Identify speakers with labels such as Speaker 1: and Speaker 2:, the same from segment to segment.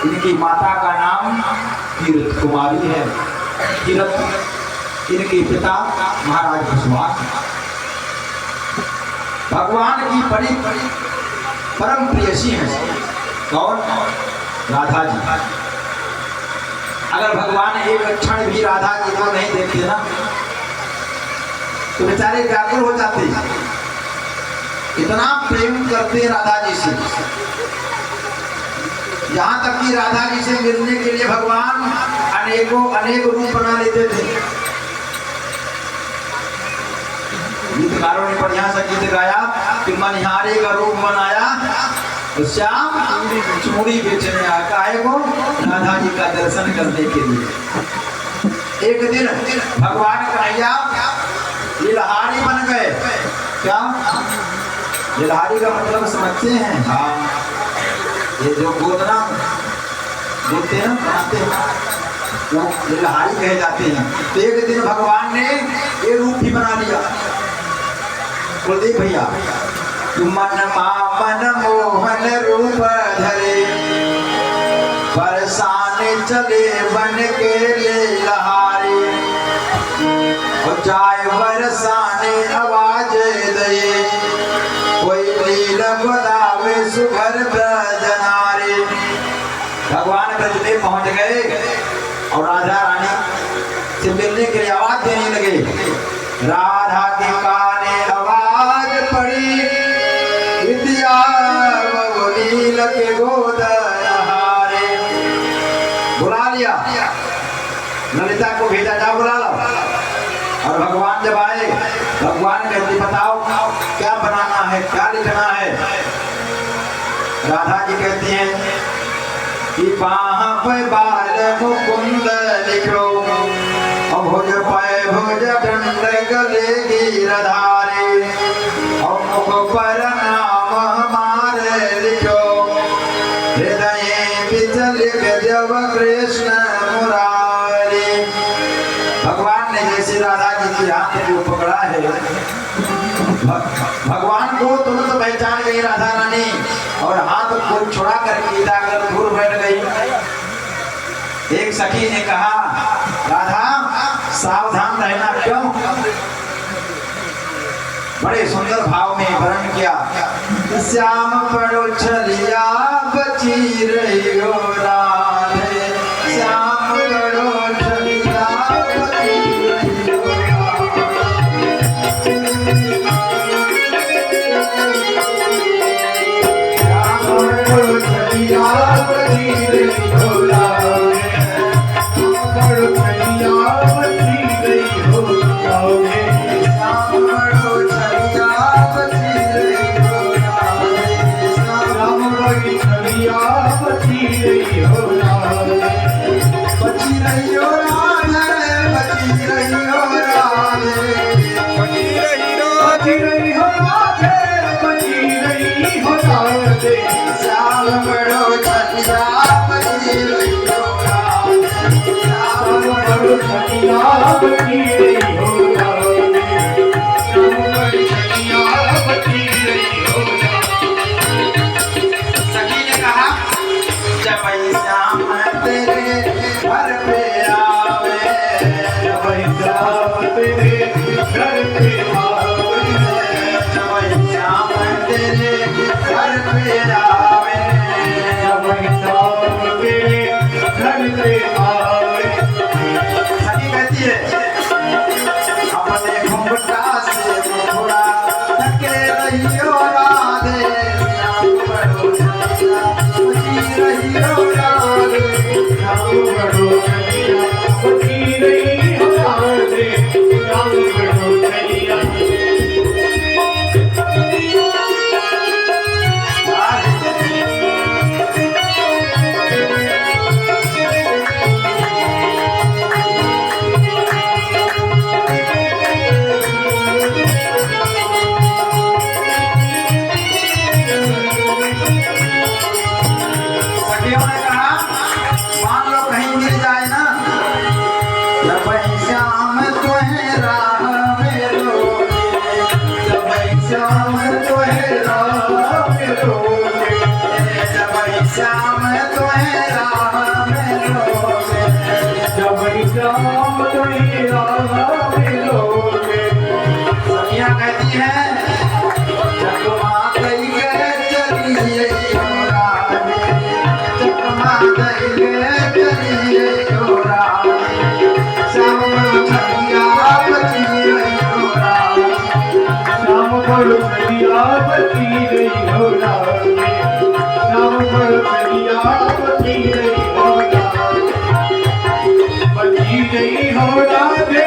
Speaker 1: इनकी माता का नाम तीर्थ कुमारी है। तीर्थ इनके पिता महाराज विश्वास। भगवान की बड़ी परम प्रेयसी है। कौन? राधा जी। अगर भगवान एक क्षण भी राधा जी को नहीं देखते ना तो बेचारे व्याकुल हो जाते। इतना प्रेम करते राधा जी से, यहाँ तक कि राधा जी से मिलने के लिए भगवान अनेक रूप बना लेते थे। गीतकारों ने बढ़िया सा गीत गाया कि मनिहारी का रूप बनाया तो श्याम चूड़ी बेचने आए को राधा जी का दर्शन करने के लिए। एक दिन भगवान कन्हैया लीलहारी बन गए। क्या लीलहारी का मतलब समझते हैं? हाँ, ये जो गोदना बोलते हैं बनाते हैं वो लीलहारी कहे जाते हैं। तो एक दिन भगवान ने ये रूप भी बना लिया। कुलदीप भैया, मन मन मोहन रूप धरे बरसाने चले बन के लीलहारी और जाए बरसाने आवाज दे कोई लील गोदावे सुघर ब्रज नारी। भगवान ब्रज में पहुंच गए और राधा रानी से मिलने के लिए आवाज देने लगे। राधा के काने आवाज पड़ी विद्या नील के गोद हारे। बुला लिया, ललिता को भेजा, जा बुला लो। और भगवान जब आए, भगवान कहते बताओ क्या बनाना है, क्या लिखना है। राधा जी कहती हैं कि बाह पे बाल मुकुंद लिखो और भुज पे भुज दंड गले गिरधारी और मुख पर नाम हमारे लिखो हृदय बिच लिख जब कृष्ण मुरारी। भगवान ने जैसे राधा जी के हाथ को पकड़ा है, भगवान को तुरंत पहचान गई राधा रानी और हाथ को छुड़ा कर गीता कर दूर बैठ गई। एक सखी ने कहा राधा सावधान रहना। क्यों? बड़े सुंदर भाव में वर्णन किया। श्याम पड़ो छलिया बची रही हो राधे, श्याम पड़ो छलिया बची रही हो
Speaker 2: श्याम तो है कन्हैया बची रही हो राधे, श्याम गुण कन्हैया बची रही हो राधे, बची रही हो राधे,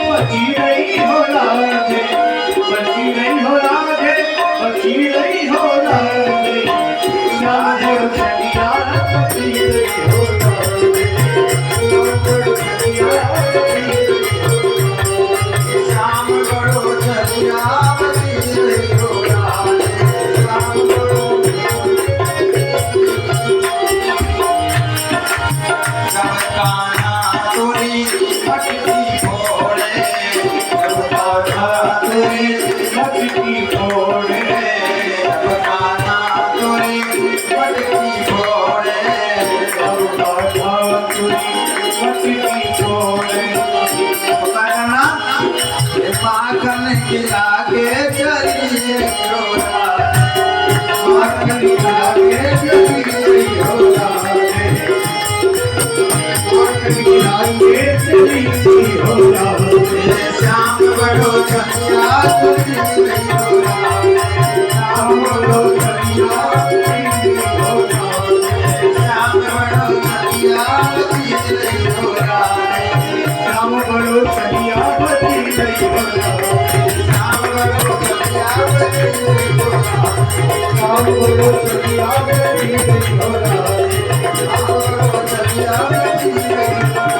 Speaker 2: बची रही हो राधे, बची रही हो राधे, बची रही हो राधे, श्याम गुण कन्हैया बची रही हो राधे, श्याम गुण कन्हैया बची रही हो,
Speaker 1: श्याम गुण कन्हैया बची रही हो राधे, श्याम गुण। जब कान्हा तुरी भटकी भोले, जब कान्हा तुरी
Speaker 2: भटकी भोले,
Speaker 1: जब कान्हा तुरी भटकी भोले,
Speaker 2: जब कान्हा तुरी भटकी भोले,
Speaker 1: कहना माखन खिला के चलिए रोरा,
Speaker 2: माखन खिला के चली हो राधे, माखन खिला के चली हो राधे,
Speaker 1: श्याम बड़ो कन्हैया तुझी नहीं रोरा,
Speaker 2: श्याम गुण कन्हैया बची रही हो राधे,
Speaker 1: श्याम बड़ो कन्हैया तुझी नहीं रोरा,
Speaker 2: श्याम गुण कन्हैया बची रही हो राधे,
Speaker 1: श्याम बड़ो कन्हैया तुझी नहीं रोरा,
Speaker 2: श्याम गुण कन्हैया बची रही हो राधे,
Speaker 1: श्याम बड़ो कन्हैया तुझी नहीं रोरा।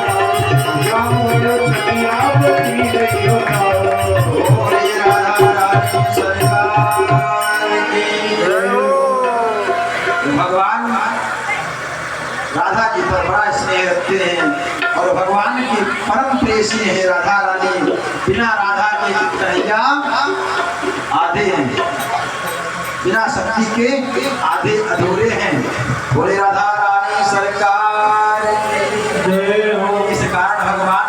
Speaker 2: श्याम गुण कन्हैया बची रही हो राधे।
Speaker 1: बोले राधा रानी सरकार की जय हो। भगवान राधा जी पर बड़ा स्नेह रखते हैं और भगवान की परम प्रेयसी है राधा रानी। बिना राधा के कन्हैया आधे हैं, बिना शक्ति के आधे अधूरे हैं। बोले राधा रानी सरकार की
Speaker 2: जय हो।
Speaker 1: इस कारण भगवान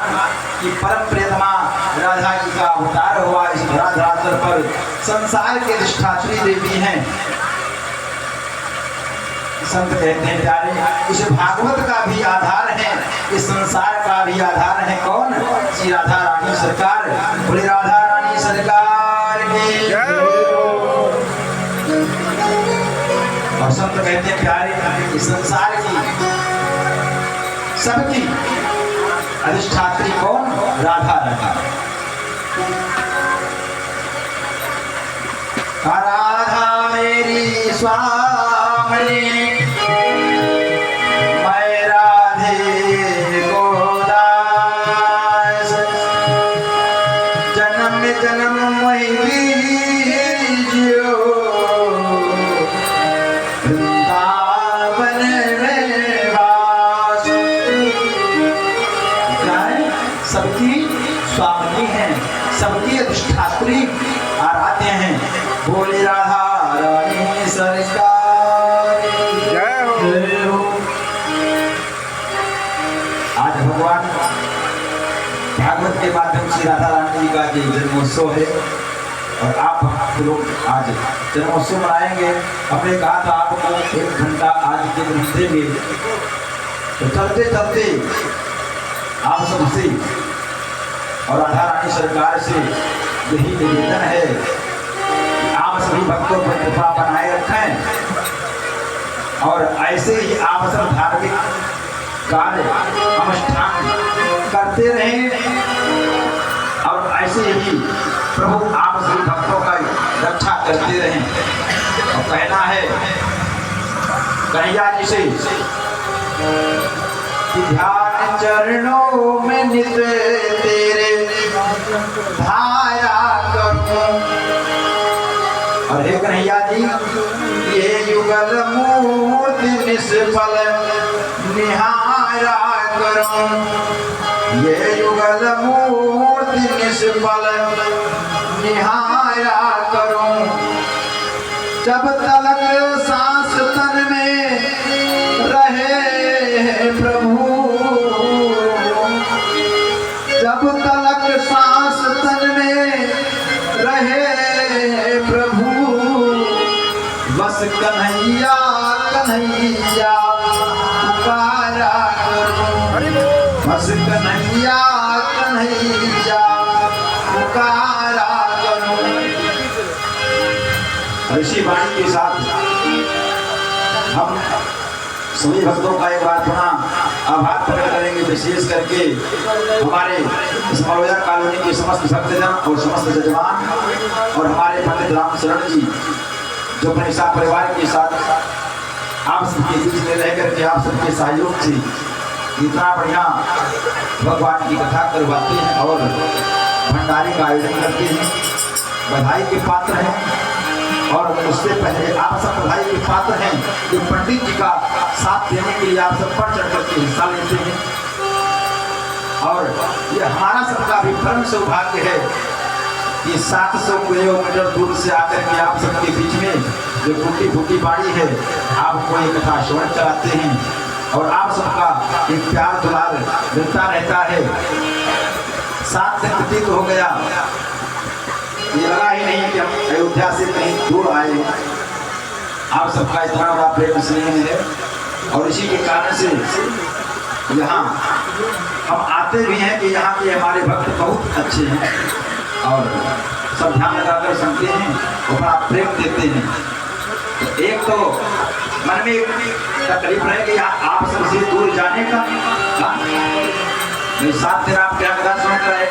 Speaker 1: की परम प्रियतमा राधा जी का अवतार हुआ इस धराधरातल पर। संसार के अधिष्ठात्री देवी हैं। संत कहते हैं प्यारे, इस भागवत का भी आधार है, इस संसार का भी आधार है कौन? श्री राधा रानी सरकार। बोले राधा रानी सरकार की जय हो। और संत कहते हैं प्यारे, इस संसार की सबकी अधिष्ठात्री कौन? राधा रानी। राधा मेरी स्वामिनी, मैं राधे को दास, जन्म जन्म मैं लीजियो, वृंदावन में वास। क्या है? सबकी स्वामिनी है, सबकी अधिष्ठात्री आराध्य हैं। बोले राधा रानी सरकार जय हो।
Speaker 2: जय हो।
Speaker 1: आज भगवान भागवत के माध्यम से राधा रानी जी का ये जन्मोत्सव है और आप लोग आज जन्मोत्सव मनाएंगे। हमने कहा था आपको 1 घंटा आज के दिन में, तो चलते चलते आप सबसे और राधा रानी सरकार से यही निवेदन है कि आप सभी भक्तों पर कृपा बनाए रखें और ऐसे ही आप सब धार्मिक कार्य अनुष्ठान करते रहें और ऐसे ही प्रभु आप सभी भक्तों का रक्षा करते रहें। और कहना है कन्हैया जी से कि ध्यान चरणों में नित तेरे धारा करूं। और हे कन्हैया जी, ये युगल मूर्ति निष्फल निहारा करूं, ये युगल मूर्ति निष्फल निहारा करूं। जब तलक सांस तन में रहे प्रभु, जब तलक सांस तन में रहे प्रभु, बस कन्हैया कन्हैया पुकारा करूं, बस कन्हैया कन्हैया पुकारा करूं। ऋषि वाणी के साथ हम सभी भक्तों का एक बार पुनः आभार प्रकट करेंगे, विशेष करके हमारे इस मलौया कॉलोनी के समस्त भक्तजन और समस्त जजमान और हमारे पंडित राम शरण जी जो अपने साथ परिवार के साथ आप सबके बीच में रह करके आप सबके सहयोग से इतना बढ़िया भगवान की कथा करवाते हैं और भंडारे का आयोजन करते हैं। बधाई के पात्र हैं और उससे पहले आप सब बधाई के पात्र हैं कि पंडित जी का साथ देने के लिए आप सब बढ़ चढ़ करके हिस्सा लेते हैं। और ये हमारा सबका भी परम सौभाग्य है कि 700 किलोमीटर दूर से आकर के आप सबके बीच में जो टूटी फूटी बाड़ी है आपको एक कथा श्रवण कराते हैं और आप सबका एक प्यार दुलार मिलता रहता है। 7 दिन व्यतीत हो गया, ये लगा ही नहीं कि हम अयोध्या से कहीं दूर आए। आप सबका इतना बड़ा प्रेम स्नेह है और इसी के कारण से यहाँ हम आते भी हैं कि यहाँ के हमारे भक्त बहुत अच्छे हैं और सब ध्यान लगाकर सुनते हैं और बड़ा प्रेम देते हैं। एक तो मन में तकलीफ रहे कि आप सबसे दूर जाने का 7 दिन आप क्या कथा सुन कर आए,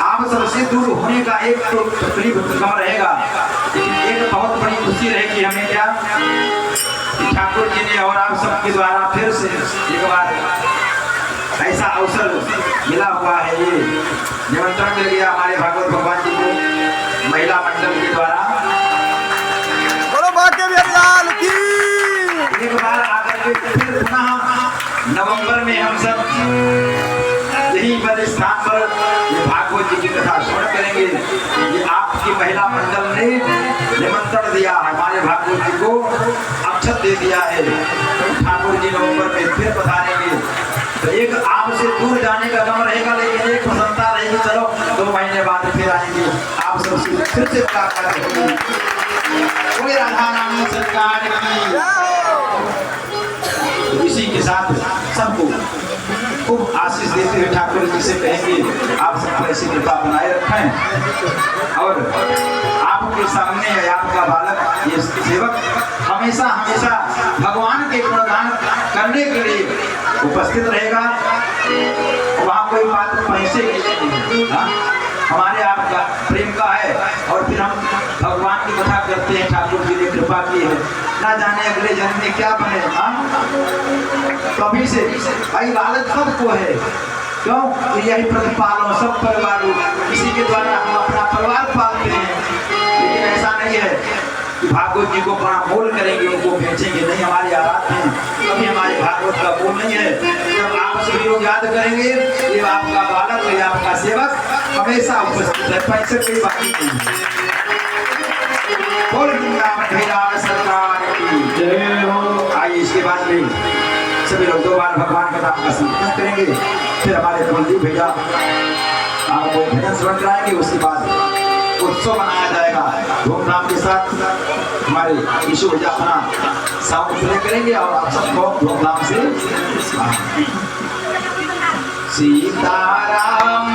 Speaker 1: आप सबसे दूर होने का एक तो तकलीफ कम रहेगा, लेकिन एक बहुत बड़ी खुशी रहेगी हमें क्या ठाकुर जी ने और आप सबके द्वारा फिर से एक बार ऐसा अवसर मिला हुआ है। ये निमंत्रण मिल गया हमारे भागवत भगवान जी को महिला मंडल के द्वारा। एक बार आकर के फिर पुनः नवंबर में हम सब यहीं पर स्थान पर ये भागवत जी की कथा श्रवण करेंगे। ये आपकी महिला मंडल ने निमंत्रण दिया, हमारे भागवत जी को अक्षत दे दिया है। ठाकुर जी नवंबर में फिर पधारेंगे तो एक आपसे दूर जाने का गम रहेगा, लेकिन एक प्रसन्नता रहेगी, चलो 2 महीने बाद फिर आएंगे, आप सबसे फिर से मुलाकात होगी। कोई राधा रानी सरकार की। तो इसी के साथ सबको खूब आशीष देते हुए ठाकुर जी से कहेंगे आप सब ऐसी कृपा बनाए रखें और आपके सामने आपका बालक ये सेवक हमेशा हमेशा भगवान के गुणगान करने के लिए उपस्थित रहेगा। वहाँ कोई बात पैसे की नहीं, हमारे आपका प्रेम का है और फिर हम भगवान की कथा करते हैं। ठाकुर जी ने कृपा की है, ना जाने अगले जन्म में क्या बने। तभी से भाई लालच सबको है, क्यों यही प्रतिपालन सब परिवार इसी के द्वारा हम अपना परिवार पालते हैं। लेकिन ऐसा नहीं है कि भागवत जी को बड़ा मोल करेंगे, उनको बेचेंगे, नहीं। हमारी आराध है कभी हमारे भागवत का मोल नहीं है। जब आप सभी लोग याद करेंगे ये आपका बालक ये आपका सेवक हमेशा उपस्थित है, पैसे कोई बाकी नहीं है। बोल सरकार की जय हो। आइए इसके बाद में सभी लोग 2 बार भगवान का नाम का संकीर्तन करेंगे, फिर हमारे कमलदीप भैया आपको भजन श्रवण कराएंगे। उसके बाद उत्सव मनाया जाएगा धूमधाम के साथ। हमारे यीशु भैया अपना साउंड प्ले करेंगे और आप सबको धूमधाम से सीताराम।